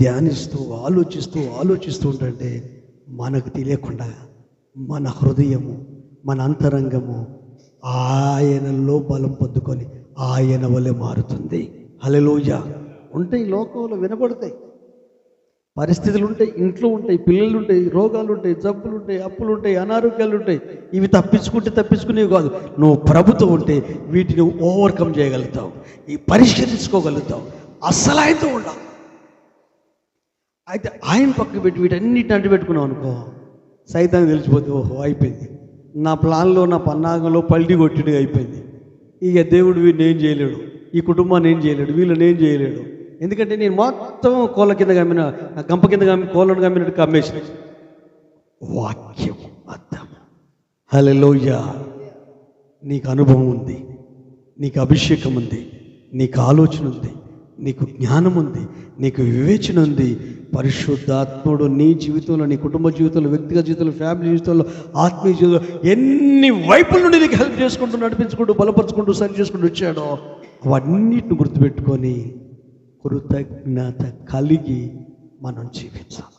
ధ్యానిస్తూ ఆలోచిస్తూ ఉంటే మనకు తెలియకుండా మన హృదయము, మన అంతరంగము ఆయనలో బలం పొందుకొని ఆయన వలె మారుతుంది. హల్లెలూయా. ఉంటాయి, లోకంలో వినబడతాయి, పరిస్థితులు ఉంటాయి, ఇంట్లో ఉంటాయి, పిల్లలు ఉంటాయి, రోగాలు ఉంటాయి, జబ్బులు ఉంటాయి, అప్పులు ఉంటాయి, అనారోగ్యాలు ఉంటాయి. ఇవి తప్పించుకునేవి కాదు. నువ్వు ప్రభుతో ఉంటే వీటిని ఓవర్కమ్ చేయగలుగుతావు, ఈ పరిష్కరించుకోగలుగుతావు. అస్సలు ఆయనతో ఉండాలి. అయితే ఆయన పక్కకు పెట్టి వీటన్నిటిని అంటు పెట్టుకున్నావు అనుకో, సైతాన్ని తెలిసిపోతే ఓహో అయిపోయింది, నా ప్లాన్లో, నా పన్నాగంలో పల్టీ కొట్టినవి అయిపోయింది. ఇక దేవుడు వీడిని ఏం చేయలేడు, ఈ కుటుంబాన్ని ఏం చేయలేడు, వీళ్ళని ఏం చేయలేడు. ఎందుకంటే నేను మొత్తం కోళ్ళ కింద కమ్మిన, గంప కింద కోళ్ళను కమ్మినట్టు కమ్మేసిన. వాక్యం అర్థం. హల్లెలూయా. నీకు అనుభవం ఉంది, నీకు అభిషేకం ఉంది, నీకు ఆలోచన ఉంది, నీకు జ్ఞానం ఉంది, నీకు వివేచన ఉంది. పరిశుద్ధాత్ముడు నీ జీవితంలో, నీ కుటుంబ జీవితంలో, వ్యక్తిగత జీవితంలో, ఫ్యామిలీ జీవితంలో, ఆత్మీయ జీవితంలో ఎన్ని వైపుల నుండి నీకు హెల్ప్ చేసుకుంటూ, నడిపించుకుంటూ, బలపరుచుకుంటూ, సరి చేసుకుంటూ వచ్చాడో అవన్నిటిని గుర్తుపెట్టుకొని కృతజ్ఞత కలిగి మనం జీవించాలి.